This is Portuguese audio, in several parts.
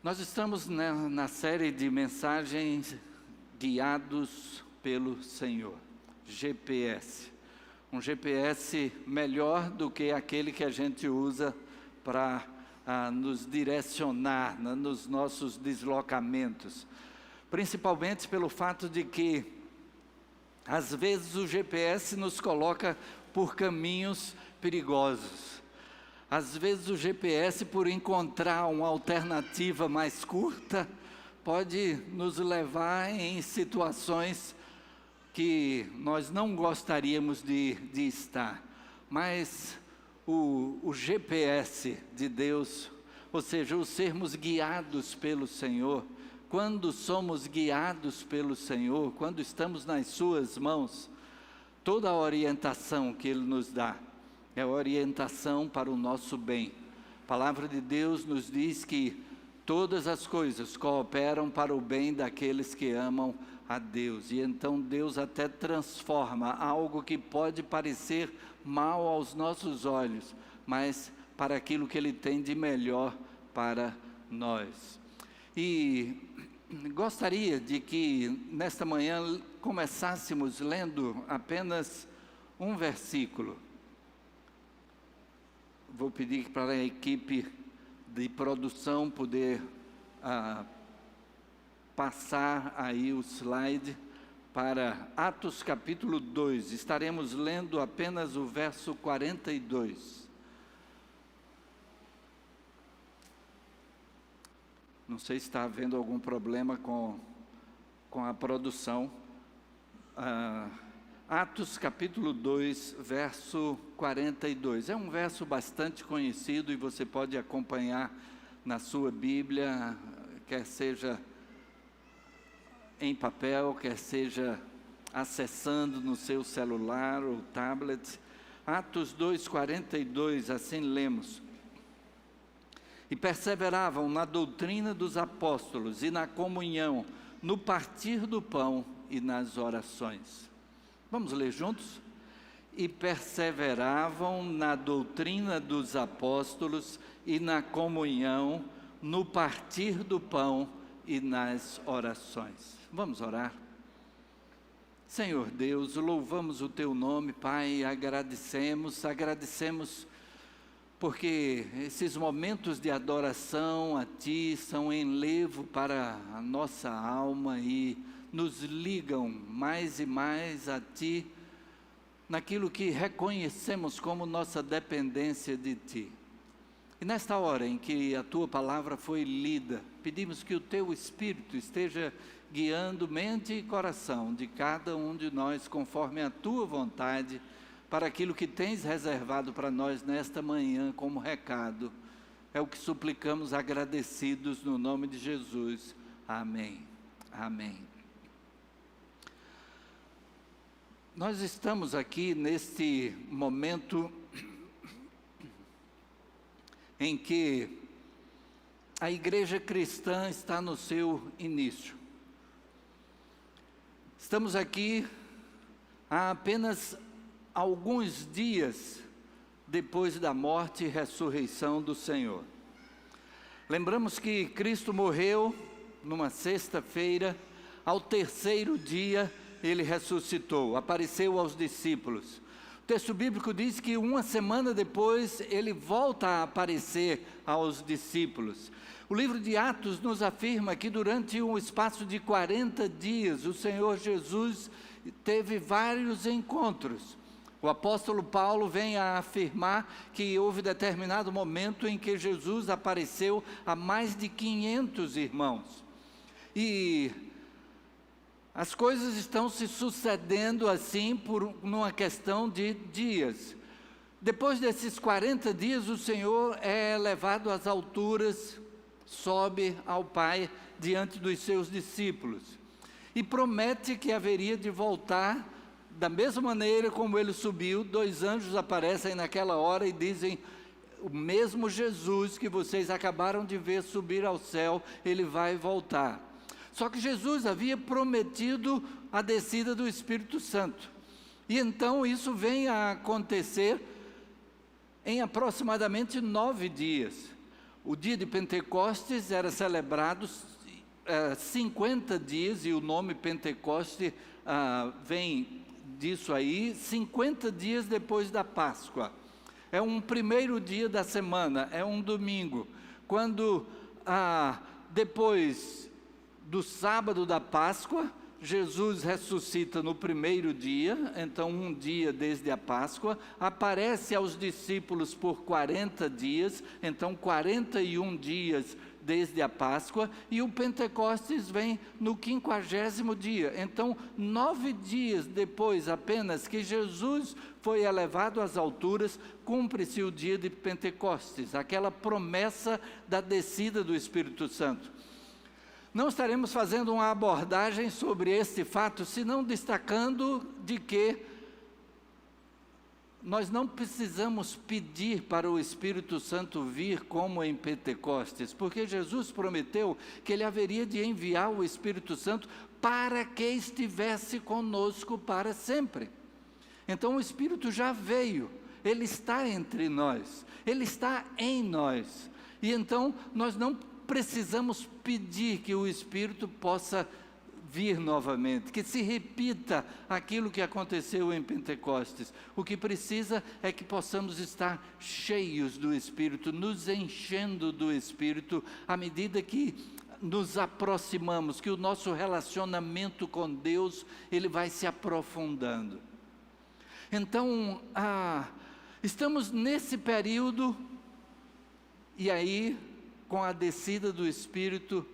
Nós estamos na série de mensagens guiados pelo Senhor, GPS. Um GPS melhor do que aquele que a gente usa para nos direcionar nos nossos deslocamentos. Principalmente pelo fato de que, às vezes, o GPS nos coloca por caminhos perigosos. Às vezes o GPS, por encontrar uma alternativa mais curta, pode nos levar em situações que nós não gostaríamos de estar. Mas o GPS de Deus, ou seja, o sermos guiados pelo Senhor, quando somos guiados pelo Senhor, quando estamos nas suas mãos, toda a orientação que Ele nos dá, é orientação para o nosso bem. A palavra de Deus nos diz que todas as coisas cooperam para o bem daqueles que amam a Deus. E então Deus até transforma algo que pode parecer mal aos nossos olhos, mas para aquilo que Ele tem de melhor para nós. E gostaria de que nesta manhã começássemos lendo apenas um versículo. Vou pedir para a equipe de produção poder passar aí o slide para Atos capítulo 2. Estaremos lendo apenas o verso 42. Não sei se está havendo algum problema com a produção. Atos capítulo 2, verso 42. É um verso bastante conhecido e você pode acompanhar na sua Bíblia, quer seja em papel, quer seja acessando no seu celular ou tablet. Atos 2, 42, assim lemos: E perseveravam na doutrina dos apóstolos e na comunhão, no partir do pão e nas orações. Vamos ler juntos? E perseveravam na doutrina dos apóstolos e na comunhão, no partir do pão e nas orações. Vamos orar? Senhor Deus, louvamos o Teu nome, Pai, agradecemos porque esses momentos de adoração a Ti são enlevo para a nossa alma e nos ligam mais e mais a Ti, naquilo que reconhecemos como nossa dependência de Ti. E nesta hora em que a Tua palavra foi lida, pedimos que o Teu Espírito esteja guiando mente e coração de cada um de nós, conforme a Tua vontade, para aquilo que Tens reservado para nós nesta manhã como recado. É o que suplicamos agradecidos no nome de Jesus. Amém. Amém. Nós estamos aqui neste momento em que a igreja cristã está no seu início. Estamos aqui há apenas alguns dias depois da morte e ressurreição do Senhor. Lembramos que Cristo morreu numa sexta-feira, ao terceiro dia Ele ressuscitou, apareceu aos discípulos. O texto bíblico diz que uma semana depois Ele volta a aparecer aos discípulos. O livro de Atos nos afirma que durante um espaço de 40 dias, o Senhor Jesus teve vários encontros. O apóstolo Paulo vem a afirmar que houve determinado momento em que Jesus apareceu a mais de 500 irmãos. E as coisas estão se sucedendo assim por uma questão de dias. Depois desses 40 dias, o Senhor é levado às alturas, sobe ao Pai diante dos seus discípulos e promete que haveria de voltar da mesma maneira como Ele subiu. 2 anjos aparecem naquela hora e dizem: o mesmo Jesus que vocês acabaram de ver subir ao céu, Ele vai voltar. Só que Jesus havia prometido a descida do Espírito Santo. E então isso vem a acontecer em aproximadamente 9 dias. O dia de Pentecostes era celebrado 50 dias, e o nome Pentecoste vem disso aí, 50 dias depois da Páscoa. É um primeiro dia da semana, é um domingo, quando depois do sábado da Páscoa, Jesus ressuscita no primeiro dia, então um dia desde a Páscoa, aparece aos discípulos por 40 dias, então 41 dias desde a Páscoa, e o Pentecostes vem no 50º dia, então 9 dias depois apenas que Jesus foi elevado às alturas, cumpre-se o dia de Pentecostes, aquela promessa da descida do Espírito Santo. Não estaremos fazendo uma abordagem sobre este fato, senão destacando de que nós não precisamos pedir para o Espírito Santo vir como em Pentecostes, porque Jesus prometeu que Ele haveria de enviar o Espírito Santo para que estivesse conosco para sempre. Então o Espírito já veio, Ele está entre nós, Ele está em nós, e então nós não precisamos pedir que o Espírito possa vir novamente, que se repita aquilo que aconteceu em Pentecostes. O que precisa é que possamos estar cheios do Espírito, nos enchendo do Espírito, à medida que nos aproximamos, que o nosso relacionamento com Deus, ele vai se aprofundando. Então, estamos nesse período, e aí, com a descida do Espírito,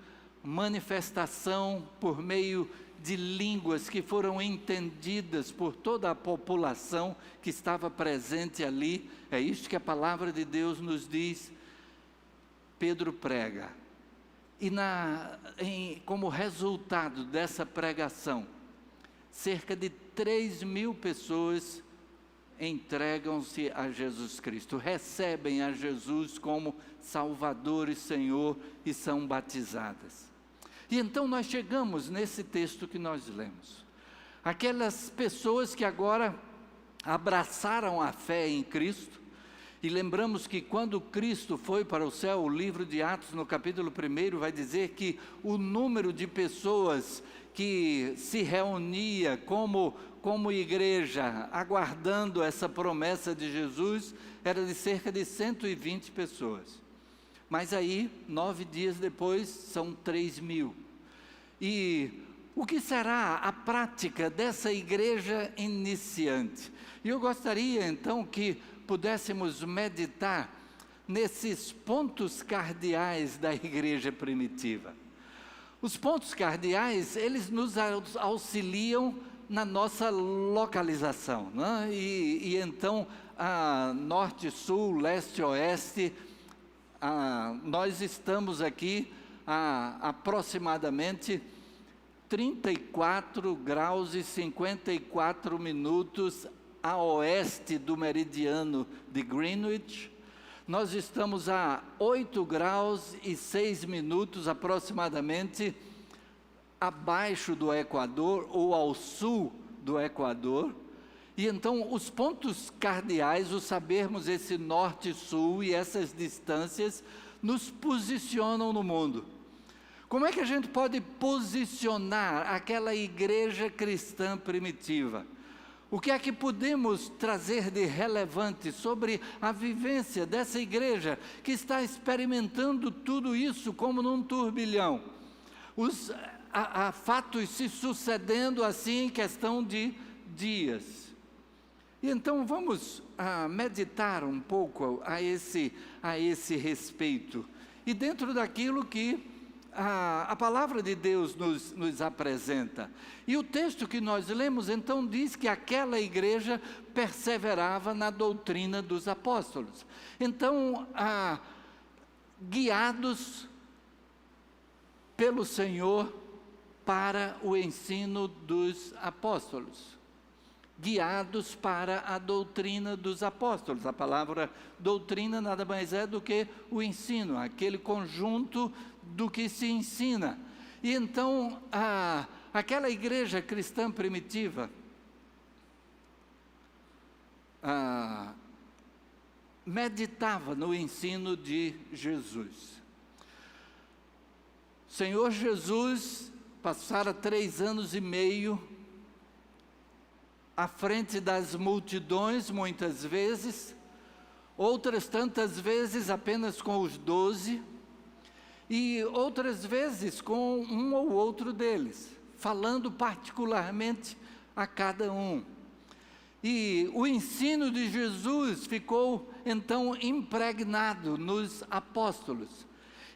manifestação por meio de línguas que foram entendidas por toda a população que estava presente ali. É isso que a palavra de Deus nos diz. Pedro prega, e como resultado dessa pregação, cerca de 3.000 pessoas entregam-se a Jesus Cristo, recebem a Jesus como Salvador e Senhor e são batizadas. E então nós chegamos nesse texto que nós lemos. Aquelas pessoas que agora abraçaram a fé em Cristo, e lembramos que quando Cristo foi para o céu, o livro de Atos no capítulo 1 vai dizer que o número de pessoas que se reunia como igreja, aguardando essa promessa de Jesus, era de cerca de 120 pessoas. Mas aí, 9 dias depois, são 3.000. E o que será a prática dessa igreja iniciante? E eu gostaria então que pudéssemos meditar nesses pontos cardeais da igreja primitiva. Os pontos cardeais, eles nos auxiliam na nossa localização, né? E então, norte, sul, leste, oeste, nós estamos aqui a aproximadamente 34 graus e 54 minutos a oeste do meridiano de Greenwich. Nós estamos a 8 graus e 6 minutos aproximadamente abaixo do Equador ou ao sul do Equador. E então os pontos cardeais, o sabermos esse norte e sul e essas distâncias, nos posicionam no mundo. Como é que a gente pode posicionar aquela igreja cristã primitiva? O que é que podemos trazer de relevante sobre a vivência dessa igreja que está experimentando tudo isso como num turbilhão? Fatos se sucedendo assim em questão de dias. E então vamos meditar um pouco a esse respeito. E dentro daquilo que a palavra de Deus nos apresenta. E o texto que nós lemos então diz que aquela igreja perseverava na doutrina dos apóstolos. Então, guiados pelo Senhor para o ensino dos apóstolos. Guiados para a doutrina dos apóstolos. A palavra doutrina nada mais é do que o ensino, aquele conjunto do que se ensina. E então, aquela igreja cristã primitiva, meditava no ensino de Jesus. O Senhor Jesus passara 3 anos e meio à frente das multidões, muitas vezes, outras tantas vezes apenas com os 12, e outras vezes com um ou outro deles, falando particularmente a cada um. E o ensino de Jesus ficou então impregnado nos apóstolos.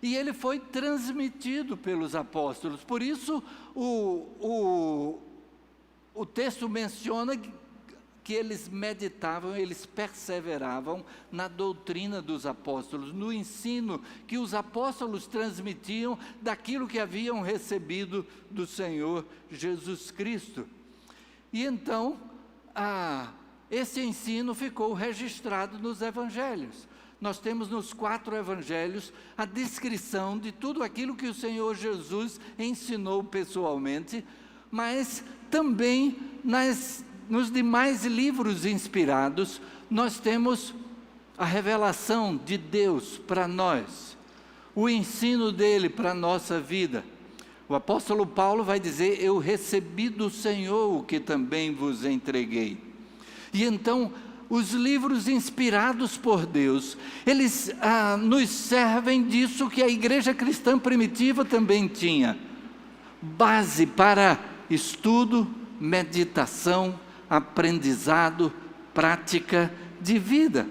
E ele foi transmitido pelos apóstolos. Por isso o texto menciona que eles meditavam, eles perseveravam na doutrina dos apóstolos, no ensino que os apóstolos transmitiam daquilo que haviam recebido do Senhor Jesus Cristo. E então, esse ensino ficou registrado nos evangelhos. Nós temos nos 4 evangelhos a descrição de tudo aquilo que o Senhor Jesus ensinou pessoalmente, mas também nos demais livros inspirados, nós temos a revelação de Deus para nós, o ensino dele para a nossa vida. O apóstolo Paulo vai dizer: eu recebi do Senhor o que também vos entreguei. E então, os livros inspirados por Deus, eles nos servem disso que a igreja cristã primitiva também tinha: base para estudo, meditação, aprendizado, prática de vida.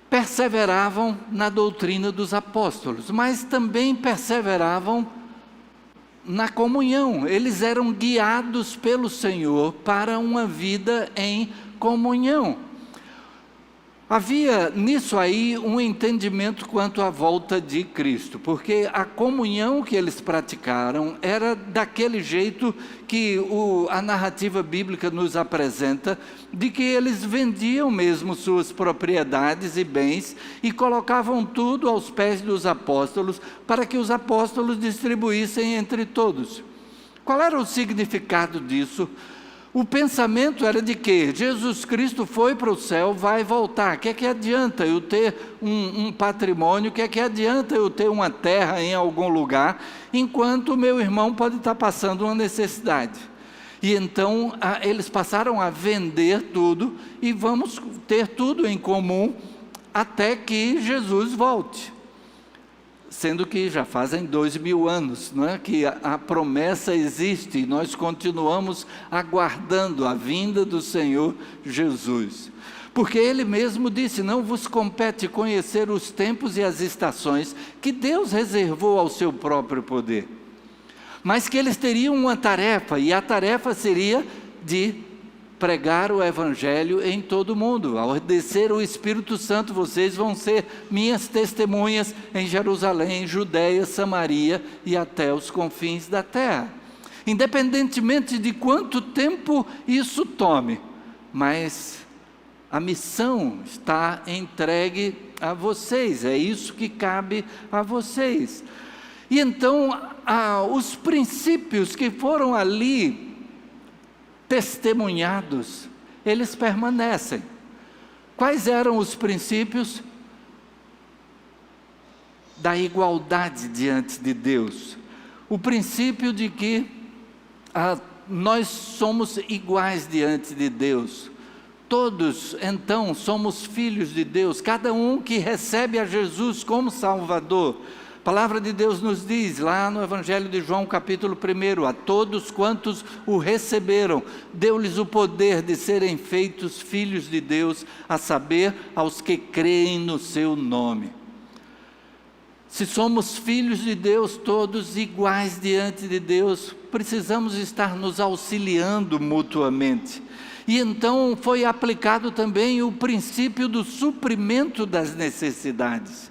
Perseveravam na doutrina dos apóstolos, mas também perseveravam na comunhão. Eles eram guiados pelo Senhor para uma vida em comunhão. Havia nisso aí um entendimento quanto à volta de Cristo, porque a comunhão que eles praticaram era daquele jeito que a narrativa bíblica nos apresenta, de que eles vendiam mesmo suas propriedades e bens e colocavam tudo aos pés dos apóstolos, para que os apóstolos distribuíssem entre todos. Qual era o significado disso? O pensamento era de que Jesus Cristo foi para o céu, vai voltar. O que é que adianta eu ter um patrimônio? O que é que adianta eu ter uma terra em algum lugar, enquanto o meu irmão pode estar passando uma necessidade? E então eles passaram a vender tudo e vamos ter tudo em comum até que Jesus volte. Sendo que já fazem 2000 anos, não é? Que a promessa existe e nós continuamos aguardando a vinda do Senhor Jesus. Porque Ele mesmo disse: não vos compete conhecer os tempos e as estações que Deus reservou ao seu próprio poder. Mas que eles teriam uma tarefa, e a tarefa seria de pregar o Evangelho em todo o mundo. Ao descer o Espírito Santo, vocês vão ser minhas testemunhas em Jerusalém, Judeia, Samaria e até os confins da terra. Independentemente de quanto tempo isso tome, mas a missão está entregue a vocês, é isso que cabe a vocês. E então, os princípios que foram ali testemunhados, eles permanecem. Quais eram os princípios? Da igualdade diante de Deus. O princípio de que nós somos iguais diante de Deus. Todos, então, somos filhos de Deus. Cada um que recebe a Jesus como Salvador. A palavra de Deus nos diz, lá no Evangelho de João, capítulo 1, a todos quantos o receberam, deu-lhes o poder de serem feitos filhos de Deus, a saber, aos que creem no seu nome. Se somos filhos de Deus, todos iguais diante de Deus, precisamos estar nos auxiliando mutuamente. E então foi aplicado também o princípio do suprimento das necessidades.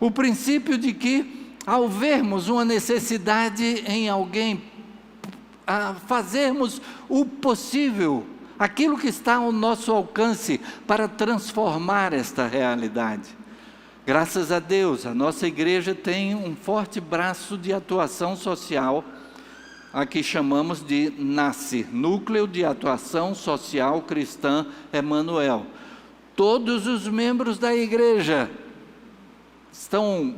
O princípio de que, ao vermos uma necessidade em alguém, fazermos o possível, aquilo que está ao nosso alcance, para transformar esta realidade. Graças a Deus, a nossa igreja tem um forte braço de atuação social, a que chamamos de NASCE, Núcleo de Atuação Social Cristã Emanuel. todos os membros da igreja estão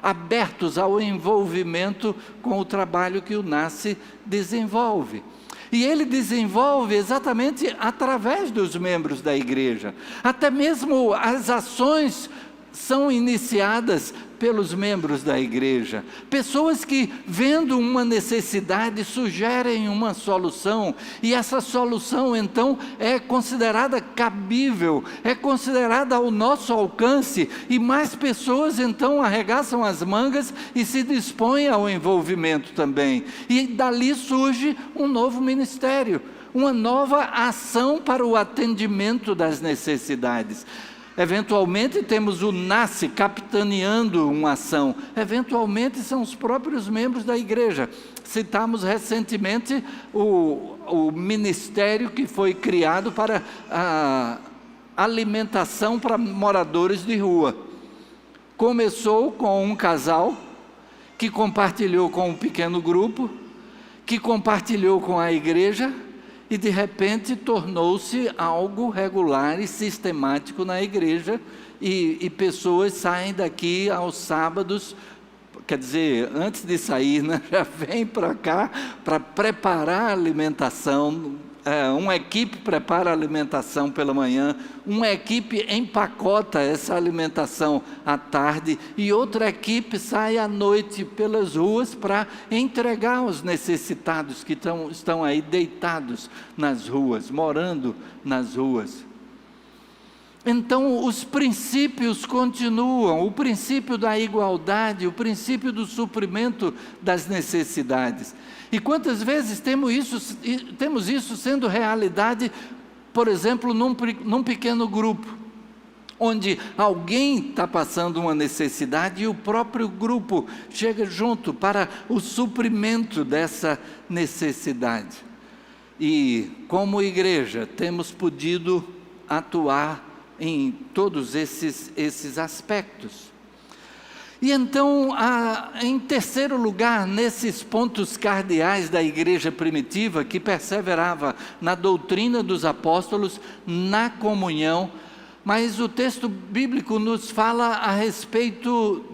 abertos ao envolvimento com o trabalho que o NASCE desenvolve. E ele desenvolve exatamente através dos membros da igreja. Até mesmo as ações são iniciadas pelos membros da igreja. Pessoas que, vendo uma necessidade, sugerem uma solução, e essa solução, então, é considerada cabível, é considerada ao nosso alcance, e mais pessoas, então, arregaçam as mangas e se dispõem ao envolvimento também. E dali surge um novo ministério, uma nova ação para o atendimento das necessidades. Eventualmente temos o NASCE capitaneando uma ação, eventualmente são os próprios membros da igreja. Citamos recentemente o ministério que foi criado para a alimentação para moradores de rua. Começou com um casal que compartilhou com um pequeno grupo, que compartilhou com a igreja, e de repente tornou-se algo regular e sistemático na igreja, e pessoas saem daqui aos sábados, quer dizer, antes de sair, né, já vem para cá para preparar a alimentação. Uma equipe prepara a alimentação pela manhã, uma equipe empacota essa alimentação à tarde, e outra equipe sai à noite pelas ruas para entregar aos necessitados que estão aí deitados nas ruas, morando nas ruas. Então, os princípios continuam, o princípio da igualdade, o princípio do suprimento das necessidades. E quantas vezes temos isso sendo realidade, por exemplo, num pequeno grupo, onde alguém está passando uma necessidade e o próprio grupo chega junto para o suprimento dessa necessidade. E, como igreja, temos podido atuar em todos esses aspectos. E então, em terceiro lugar, nesses pontos cardeais da igreja primitiva, que perseverava na doutrina dos apóstolos, na comunhão, mas o texto bíblico nos fala a respeito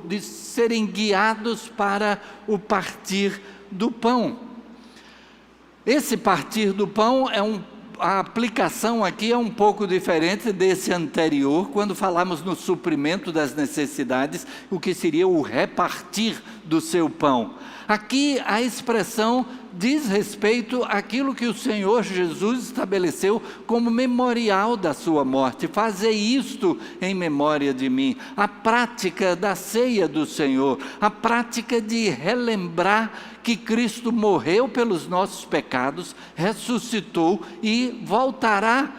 de serem guiados para o partir do pão. Esse partir do pão a aplicação aqui é um pouco diferente desse anterior, quando falamos no suprimento das necessidades, o que seria o repartir do seu pão. Aqui a expressão diz respeito àquilo que o Senhor Jesus estabeleceu como memorial da sua morte. Fazei isto em memória de mim. A prática da ceia do Senhor, a prática de relembrar que Cristo morreu pelos nossos pecados, ressuscitou e voltará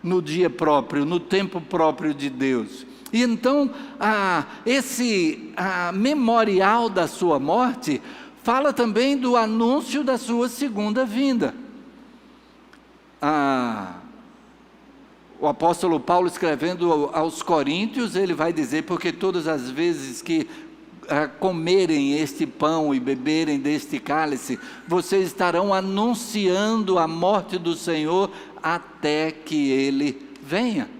no dia próprio, no tempo próprio de Deus. E então, esse memorial da sua morte fala também do anúncio da sua segunda vinda. O apóstolo Paulo, escrevendo aos Coríntios, ele vai dizer: porque todas as vezes que comerem este pão e beberem deste cálice, vocês estarão anunciando a morte do Senhor até que Ele venha.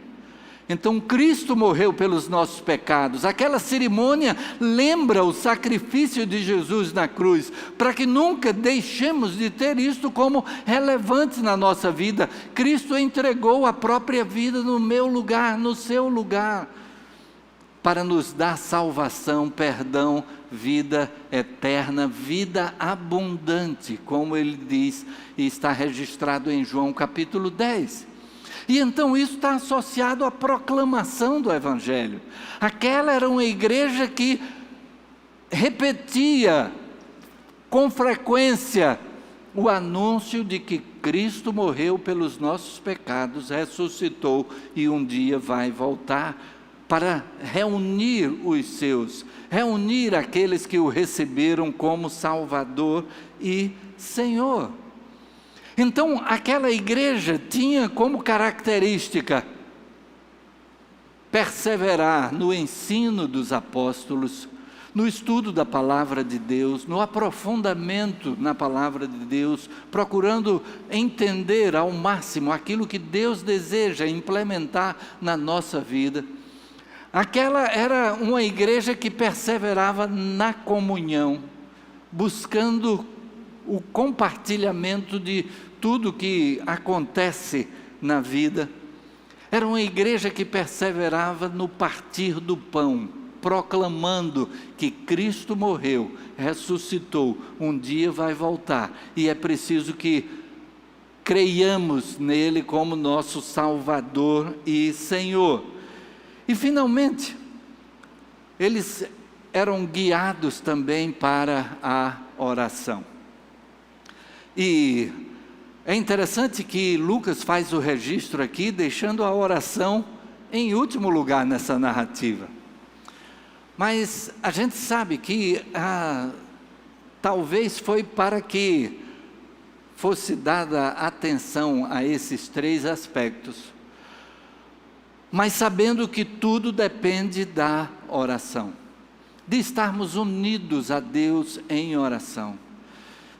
Então Cristo morreu pelos nossos pecados. Aquela cerimônia lembra o sacrifício de Jesus na cruz, para que nunca deixemos de ter isto como relevante na nossa vida. Cristo entregou a própria vida no meu lugar, no seu lugar, para nos dar salvação, perdão, vida eterna, vida abundante, como ele diz e está registrado em João capítulo 10. E então isso está associado à proclamação do Evangelho. Aquela era uma igreja que repetia com frequência o anúncio de que Cristo morreu pelos nossos pecados, ressuscitou e um dia vai voltar para reunir os seus, reunir aqueles que o receberam como Salvador e Senhor. Então, aquela igreja tinha como característica perseverar no ensino dos apóstolos, no estudo da palavra de Deus, no aprofundamento na palavra de Deus, procurando entender ao máximo aquilo que Deus deseja implementar na nossa vida. Aquela era uma igreja que perseverava na comunhão, buscando o compartilhamento de tudo que acontece na vida. Era uma igreja que perseverava no partir do pão, proclamando que Cristo morreu, ressuscitou, um dia vai voltar, e é preciso que creiamos nele como nosso Salvador e Senhor. E finalmente, eles eram guiados também para a oração. E é interessante que Lucas faz o registro aqui, deixando a oração em último lugar nessa narrativa. Mas a gente sabe que talvez foi para que fosse dada atenção a esses 3 aspectos, mas sabendo que tudo depende da oração, de estarmos unidos a Deus em oração,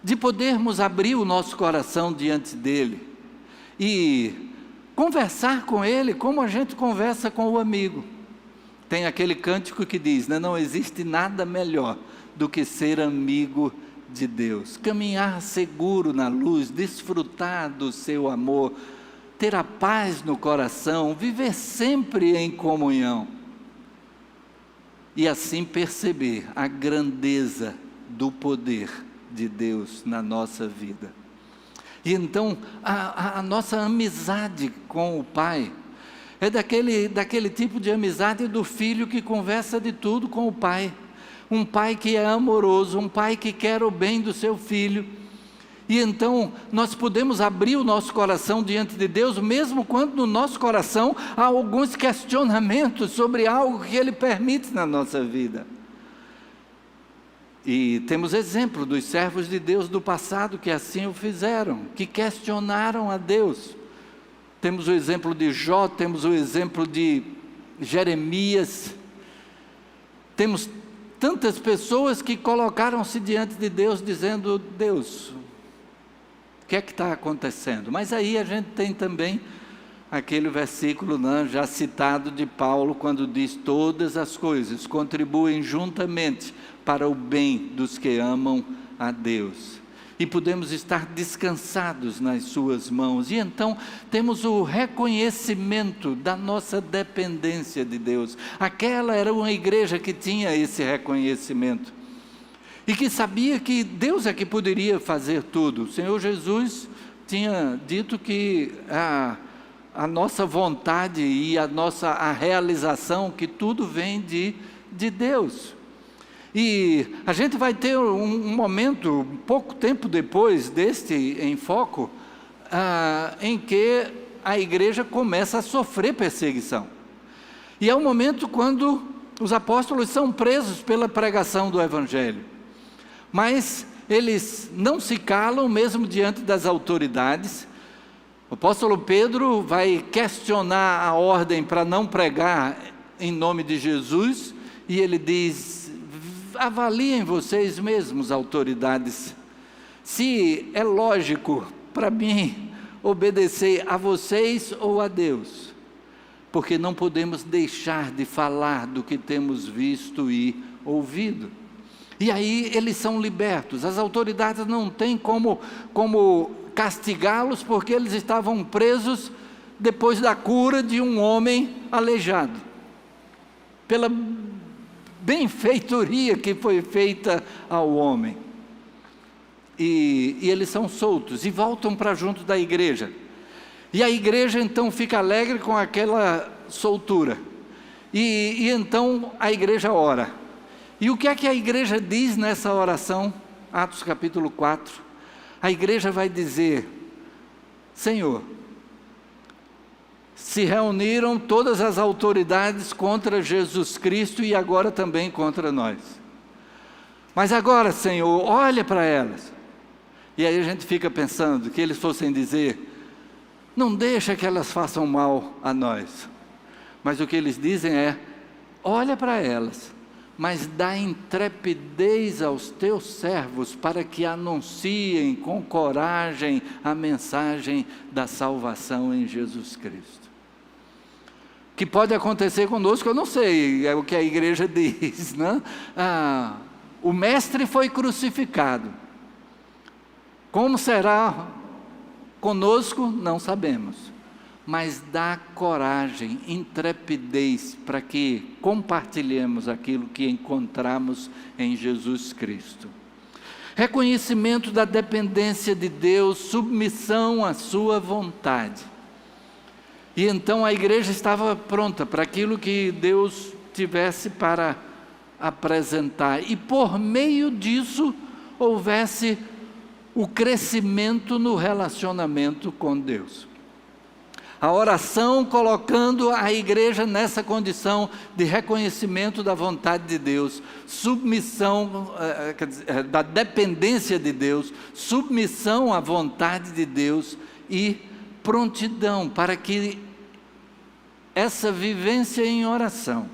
de podermos abrir o nosso coração diante dEle e conversar com Ele como a gente conversa com o amigo. Tem aquele cântico que diz, né, não existe nada melhor do que ser amigo de Deus, caminhar seguro na luz, desfrutar do seu amor, ter a paz no coração, viver sempre em comunhão e assim perceber a grandeza do poder de Deus na nossa vida. E então a nossa amizade com o Pai é daquele tipo de amizade do filho que conversa de tudo com o pai. Um pai que é amoroso, um pai que quer o bem do seu filho. E então nós podemos abrir o nosso coração diante de Deus, mesmo quando no nosso coração há alguns questionamentos sobre algo que Ele permite na nossa vida. E temos exemplo dos servos de Deus do passado que assim o fizeram, que questionaram a Deus. Temos o exemplo de Jó, temos o exemplo de Jeremias, temos tantas pessoas que colocaram-se diante de Deus dizendo, Deus, o que é que está acontecendo? Mas aí a gente tem também aquele versículo, né, já citado de Paulo, quando diz, todas as coisas contribuem juntamente para o bem dos que amam a Deus. E podemos estar descansados nas suas mãos. E então temos o reconhecimento da nossa dependência de Deus. Aquela era uma igreja que tinha esse reconhecimento. E que sabia que Deus é que poderia fazer tudo. O Senhor Jesus tinha dito que a nossa vontade e a realização, que tudo vem de Deus. E a gente vai ter um momento, pouco tempo depois deste em foco, em que a igreja começa a sofrer perseguição. E é um momento quando os apóstolos são presos pela pregação do Evangelho. Mas eles não se calam mesmo diante das autoridades. O apóstolo Pedro vai questionar a ordem para não pregar em nome de Jesus, e ele diz, avaliem vocês mesmos, autoridades, se é lógico para mim obedecer a vocês ou a Deus, porque não podemos deixar de falar do que temos visto e ouvido. E aí eles são libertos, as autoridades não têm como castigá-los, porque eles estavam presos depois da cura de um homem aleijado, pela benfeitoria que foi feita ao homem. E eles são soltos e voltam para junto da igreja. E a igreja então fica alegre com aquela soltura. E então a igreja ora. E o que é que a igreja diz nessa oração? Atos capítulo 4. A igreja vai dizer, Senhor, se reuniram todas as autoridades contra Jesus Cristo e agora também contra nós. Mas agora, Senhor, olha para elas. E aí a gente fica pensando que eles fossem dizer, não deixa que elas façam mal a nós. Mas o que eles dizem é, olha para elas, mas dá intrepidez aos teus servos para que anunciem com coragem a mensagem da salvação em Jesus Cristo. O que pode acontecer conosco, eu não sei, é o que a igreja diz, né? O mestre foi crucificado. Como será conosco, não sabemos. Mas dá coragem, intrepidez para que compartilhemos aquilo que encontramos em Jesus Cristo. Reconhecimento da dependência de Deus, submissão à sua vontade. E então a igreja estava pronta para aquilo que Deus tivesse para apresentar. E por meio disso, houvesse o crescimento no relacionamento com Deus. A oração colocando a igreja nessa condição de reconhecimento da vontade de Deus, submissão, da dependência de Deus, submissão à vontade de Deus e prontidão para que essa vivência em oração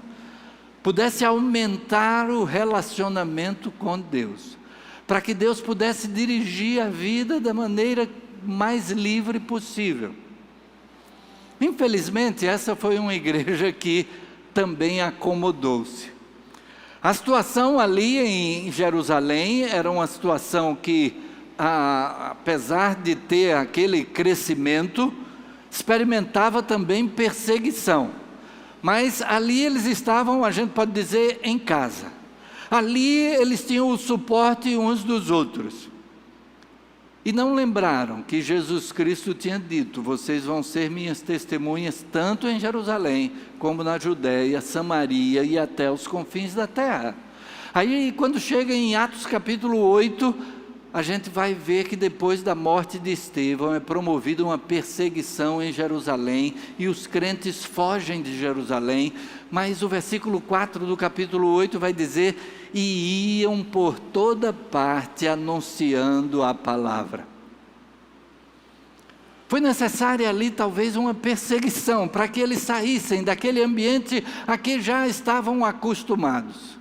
pudesse aumentar o relacionamento com Deus, para que Deus pudesse dirigir a vida da maneira mais livre possível. Infelizmente, essa foi uma igreja que também acomodou-se. A situação ali em Jerusalém era uma situação que, apesar de ter aquele crescimento, experimentava também perseguição. Mas ali eles estavam, a gente pode dizer, em casa. Ali eles tinham o suporte uns dos outros. E não lembraram que Jesus Cristo tinha dito: vocês vão ser minhas testemunhas tanto em Jerusalém, como na Judéia, Samaria e até os confins da terra. Aí quando chega em Atos capítulo 8, a gente vai ver que depois da morte de Estevão é promovida uma perseguição em Jerusalém e os crentes fogem de Jerusalém, mas o versículo 4 do capítulo 8 vai dizer: e iam por toda parte anunciando a palavra. Foi necessária ali talvez uma perseguição para que eles saíssem daquele ambiente a que já estavam acostumados.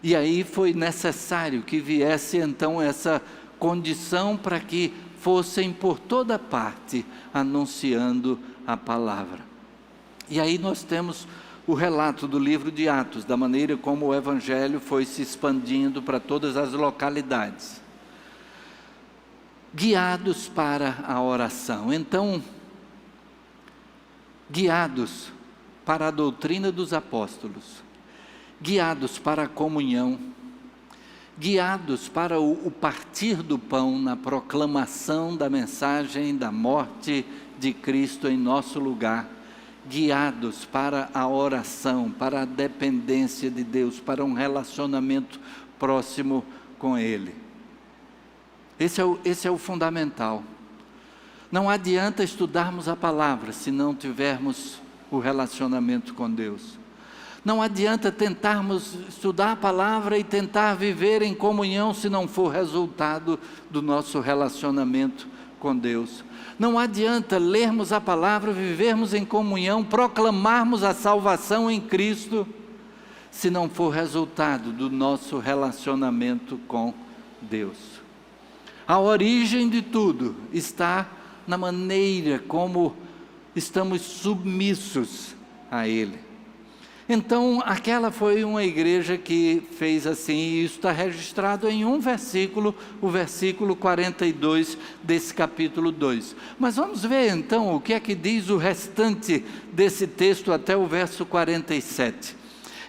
E aí foi necessário que viesse então essa condição para que fossem por toda parte anunciando a palavra. E aí nós temos o relato do livro de Atos, da maneira como o evangelho foi se expandindo para todas as localidades. Guiados para a oração. Então, guiados para a doutrina dos apóstolos, guiados para a comunhão, guiados para o partir do pão na proclamação da mensagem da morte de Cristo em nosso lugar, guiados para a oração, para a dependência de Deus, para um relacionamento próximo com Ele. Esse é o fundamental. Não adianta estudarmos a palavra se não tivermos o relacionamento com Deus. Não adianta tentarmos estudar a palavra e tentar viver em comunhão se não for resultado do nosso relacionamento com Deus. Não adianta lermos a palavra, vivermos em comunhão, proclamarmos a salvação em Cristo, se não for resultado do nosso relacionamento com Deus. A origem de tudo está na maneira como estamos submissos a Ele. Então, aquela foi uma igreja que fez assim, e isso está registrado em um versículo, o versículo 42 desse capítulo 2. Mas vamos ver então o que é que diz o restante desse texto até o verso 47.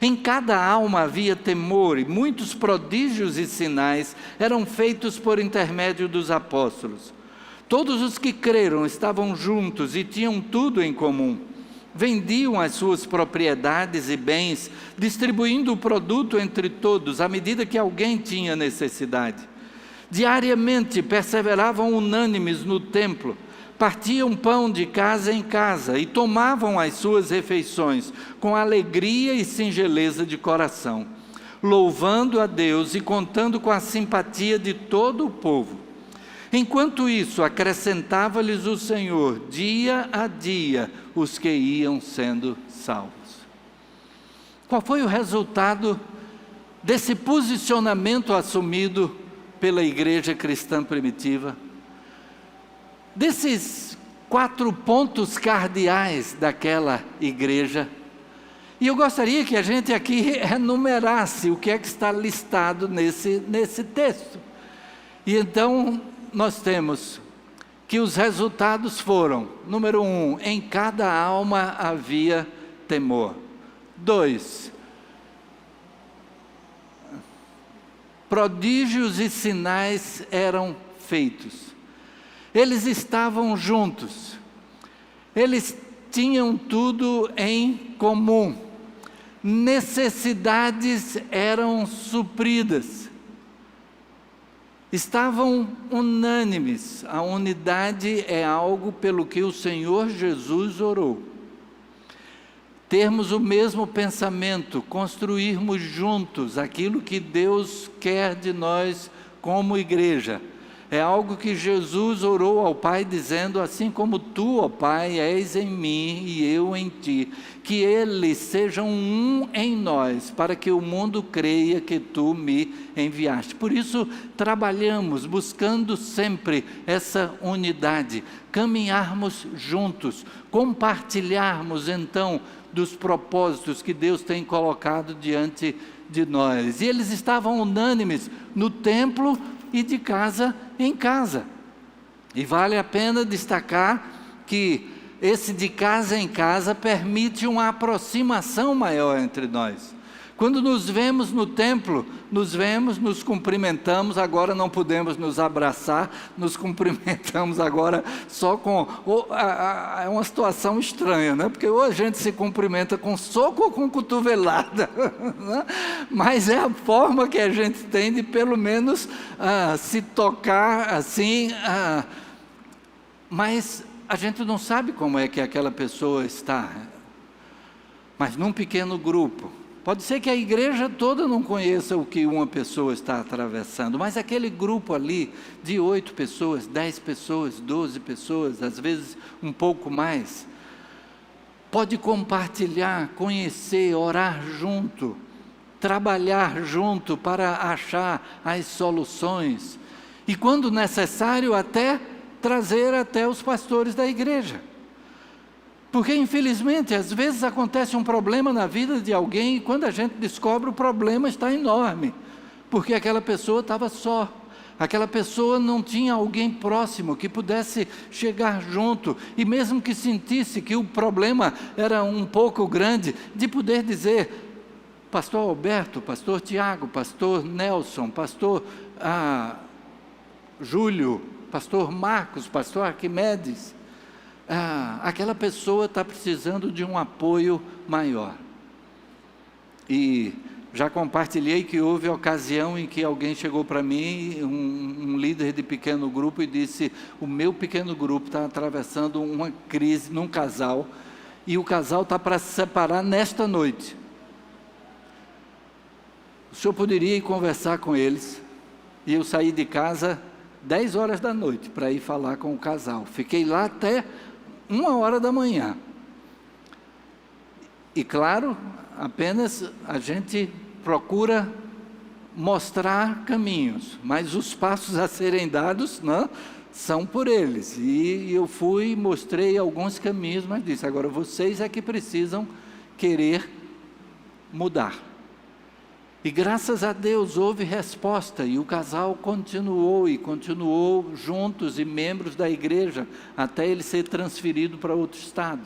Em cada alma havia temor, e muitos prodígios e sinais eram feitos por intermédio dos apóstolos. Todos os que creram estavam juntos e tinham tudo em comum. Vendiam as suas propriedades e bens, distribuindo o produto entre todos, à medida que alguém tinha necessidade. Diariamente perseveravam unânimes no templo, partiam pão de casa em casa e tomavam as suas refeições com alegria e singeleza de coração, louvando a Deus e contando com a simpatia de todo o povo. Enquanto isso, acrescentava-lhes o Senhor, dia a dia, os que iam sendo salvos. Qual foi o resultado desse posicionamento assumido pela igreja cristã primitiva, desses 4 pontos cardeais daquela igreja. E eu gostaria que a gente aqui enumerasse o que é que está listado nesse texto. E então nós temos que os resultados foram: número 1, em cada alma havia temor. 2, prodígios e sinais eram feitos. Eles estavam juntos. Eles tinham tudo em comum. Necessidades eram supridas. Estavam unânimes. A unidade é algo pelo que o Senhor Jesus orou. Termos o mesmo pensamento, construirmos juntos aquilo que Deus quer de nós como igreja. É algo que Jesus orou ao Pai dizendo: assim como tu, ó Pai, és em mim e eu em ti, que eles sejam um em nós, para que o mundo creia que tu me enviaste. Por isso trabalhamos buscando sempre essa unidade, caminharmos juntos, compartilharmos então dos propósitos que Deus tem colocado diante de nós. E eles estavam unânimes no templo e de casa em casa. E vale a pena destacar que esse de casa em casa permite uma aproximação maior entre nós. Quando nos vemos no templo, nos vemos, nos cumprimentamos, agora não podemos nos abraçar, nos cumprimentamos agora só com... é uma situação estranha, né? Porque ou a gente se cumprimenta com soco ou com cotovelada, né? Mas é a forma que a gente tem de pelo menos se tocar assim, mas a gente não sabe como é que aquela pessoa está. Mas num pequeno grupo, pode ser que a igreja toda não conheça o que uma pessoa está atravessando, mas aquele grupo ali de 8 pessoas, 10 pessoas, 12 pessoas, às vezes um pouco mais, pode compartilhar, conhecer, orar junto, trabalhar junto para achar as soluções e, quando necessário, até trazer até os pastores da igreja. Porque, infelizmente, às vezes acontece um problema na vida de alguém e quando a gente descobre, o problema está enorme, porque aquela pessoa estava só, aquela pessoa não tinha alguém próximo que pudesse chegar junto, e mesmo que sentisse que o problema era um pouco grande, de poder dizer: pastor Alberto, pastor Tiago, pastor Nelson, pastor Júlio, pastor Marcos, pastor Arquimedes, aquela pessoa está precisando de um apoio maior. E já compartilhei que houve ocasião em que alguém chegou para mim, um líder de pequeno grupo, e disse: o meu pequeno grupo está atravessando uma crise num casal, e o casal está para se separar nesta noite. O senhor poderia ir conversar com eles? E eu saí de casa 10 horas da noite para ir falar com o casal. Fiquei lá até 1h da manhã. E claro, apenas a gente procura mostrar caminhos, mas os passos a serem dados, né, são por eles. E eu fui, mostrei alguns caminhos, mas disse: agora vocês é que precisam querer mudar. E graças a Deus houve resposta, e o casal continuou juntos e membros da igreja, até ele ser transferido para outro estado.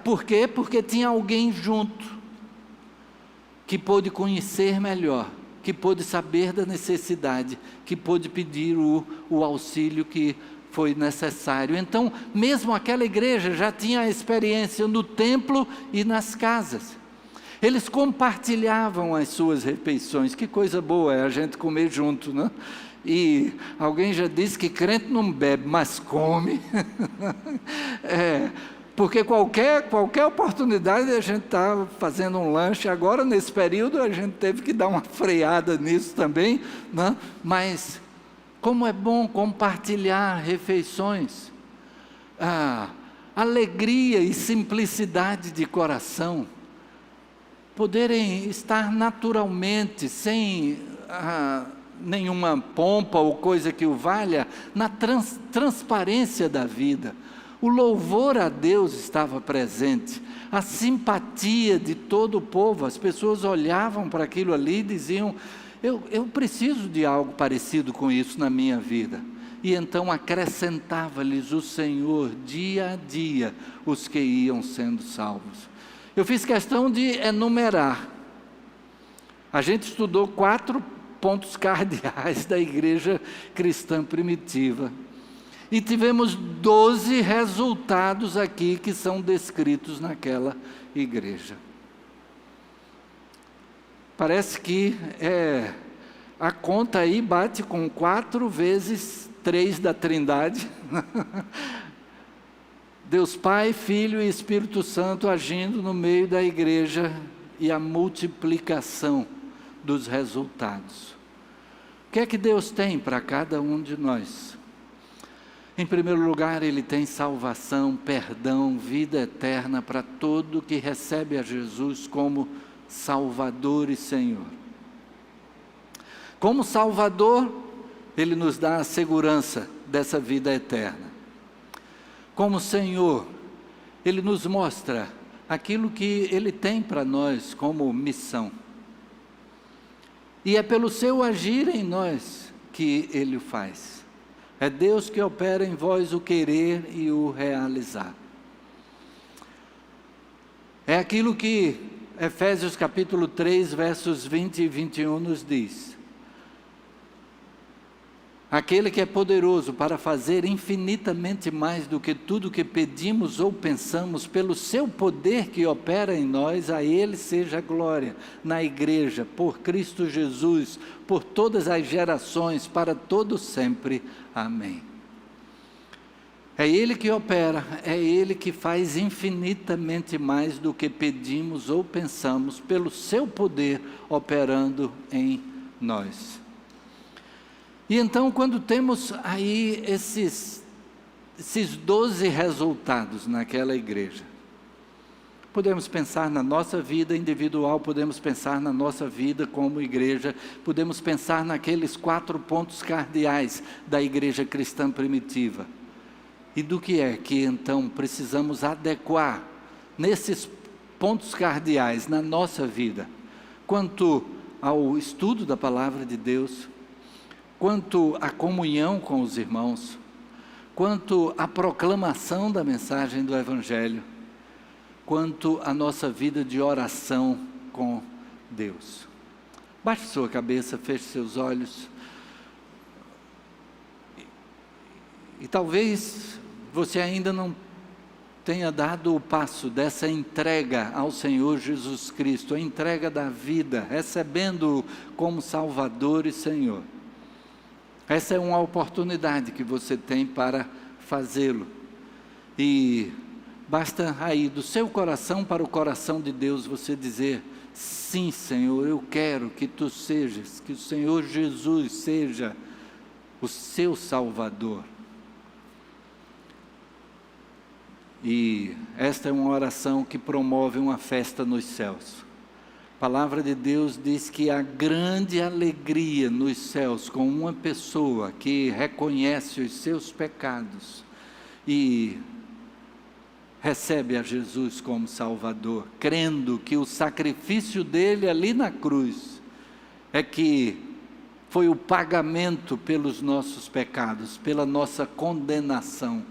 Por quê? Porque tinha alguém junto, que pôde conhecer melhor, que pôde saber da necessidade, que pôde pedir o auxílio que foi necessário. Então, mesmo aquela igreja já tinha a experiência no templo e nas casas. Eles compartilhavam as suas refeições. Que coisa boa é a gente comer junto, né? E alguém já disse que crente não bebe, mas come. Porque qualquer oportunidade a gente está fazendo um lanche. Agora, nesse período, a gente teve que dar uma freada nisso também, né? Mas como é bom compartilhar refeições. Alegria e simplicidade de coração. poderem estar naturalmente, sem nenhuma pompa ou coisa que o valha, na transparência da vida. O louvor a Deus estava presente, a simpatia de todo o povo. As pessoas olhavam para aquilo ali e diziam: eu preciso de algo parecido com isso na minha vida. E então acrescentava-lhes o Senhor dia a dia os que iam sendo salvos. Eu fiz questão de enumerar. A gente estudou 4 pontos cardeais da igreja cristã primitiva. E tivemos 12 resultados aqui que são descritos naquela igreja. Parece que a conta aí bate com 4 vezes 3 da Trindade. Deus Pai, Filho e Espírito Santo agindo no meio da igreja e a multiplicação dos resultados. O que é que Deus tem para cada um de nós? Em primeiro lugar, Ele tem salvação, perdão, vida eterna para todo que recebe a Jesus como Salvador e Senhor. Como Salvador, Ele nos dá a segurança dessa vida eterna. Como Senhor, Ele nos mostra aquilo que Ele tem para nós como missão. E é pelo seu agir em nós que Ele o faz. É Deus que opera em vós o querer e o realizar. É aquilo que Efésios capítulo 3, versos 20 e 21 nos diz. Aquele que é poderoso para fazer infinitamente mais do que tudo que pedimos ou pensamos, pelo seu poder que opera em nós, a Ele seja a glória na igreja, por Cristo Jesus, por todas as gerações, para todo sempre. Amém. É Ele que opera, é Ele que faz infinitamente mais do que pedimos ou pensamos, pelo seu poder operando em nós. E então, quando temos aí esses 12 resultados naquela igreja, podemos pensar na nossa vida individual, podemos pensar na nossa vida como igreja, podemos pensar naqueles 4 pontos cardeais da igreja cristã primitiva. E do que é que então precisamos adequar nesses pontos cardeais na nossa vida, quanto ao estudo da palavra de Deus, quanto à comunhão com os irmãos, quanto à proclamação da mensagem do Evangelho, quanto à nossa vida de oração com Deus. Baixe sua cabeça, feche seus olhos. E talvez você ainda não tenha dado o passo dessa entrega ao Senhor Jesus Cristo, a entrega da vida, recebendo-o como Salvador e Senhor. Essa é uma oportunidade que você tem para fazê-lo. E basta aí, do seu coração para o coração de Deus, você dizer: sim, Senhor, eu quero que Tu sejas, que o Senhor Jesus seja o seu Salvador. E esta é uma oração que promove uma festa nos céus. A palavra de Deus diz que há grande alegria nos céus com uma pessoa que reconhece os seus pecados e recebe a Jesus como Salvador, crendo que o sacrifício dele ali na cruz é que foi o pagamento pelos nossos pecados, pela nossa condenação.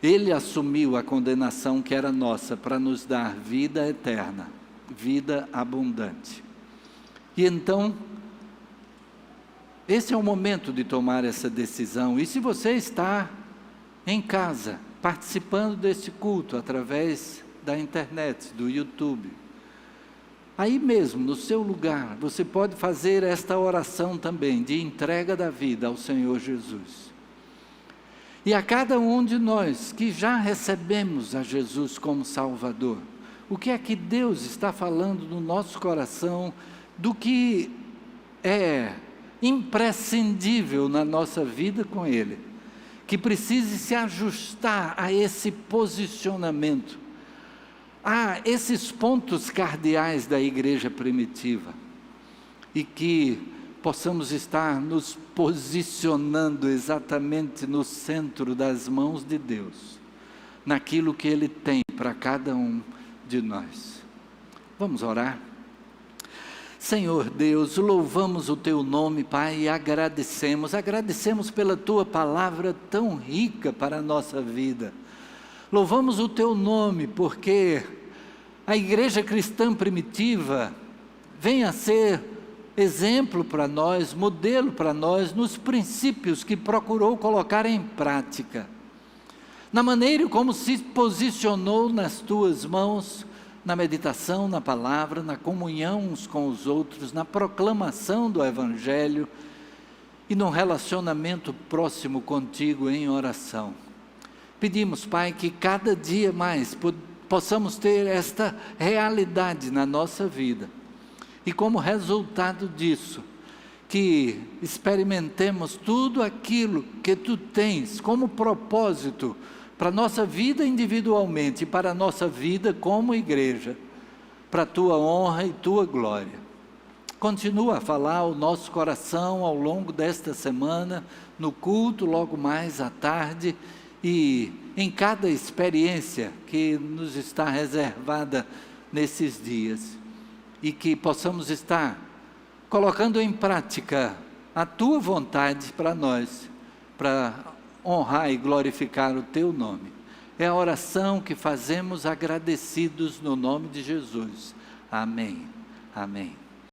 Ele assumiu a condenação que era nossa para nos dar vida eterna, vida abundante. E então, esse é o momento de tomar essa decisão. E se você está em casa, participando desse culto através da internet, do YouTube, aí mesmo, no seu lugar, você pode fazer esta oração também, de entrega da vida ao Senhor Jesus. E a cada um de nós que já recebemos a Jesus como Salvador, o que é que Deus está falando no nosso coração, do que é imprescindível na nossa vida com Ele, que precise se ajustar a esse posicionamento, a esses pontos cardeais da igreja primitiva, e que possamos estar nos posicionando exatamente no centro das mãos de Deus, naquilo que Ele tem para cada um de nós. Vamos orar? Senhor Deus, louvamos o Teu nome, Pai, e agradecemos pela Tua palavra tão rica para a nossa vida. Louvamos o Teu nome porque a igreja cristã primitiva vem a ser exemplo para nós, modelo para nós, nos princípios que procurou colocar em prática, na maneira como se posicionou nas Tuas mãos, na meditação, na palavra, na comunhão uns com os outros, na proclamação do Evangelho e no relacionamento próximo contigo em oração. Pedimos, Pai, que cada dia mais possamos ter esta realidade na nossa vida e como resultado disso, que experimentemos tudo aquilo que Tu tens como propósito para a nossa vida individualmente e para a nossa vida como igreja, para a Tua honra e Tua glória. Continua a falar ao nosso coração ao longo desta semana, no culto, logo mais à tarde, e em cada experiência que nos está reservada nesses dias, e que possamos estar colocando em prática a Tua vontade para nós, para honrar e glorificar o Teu nome. É a oração que fazemos agradecidos no nome de Jesus. Amém. Amém.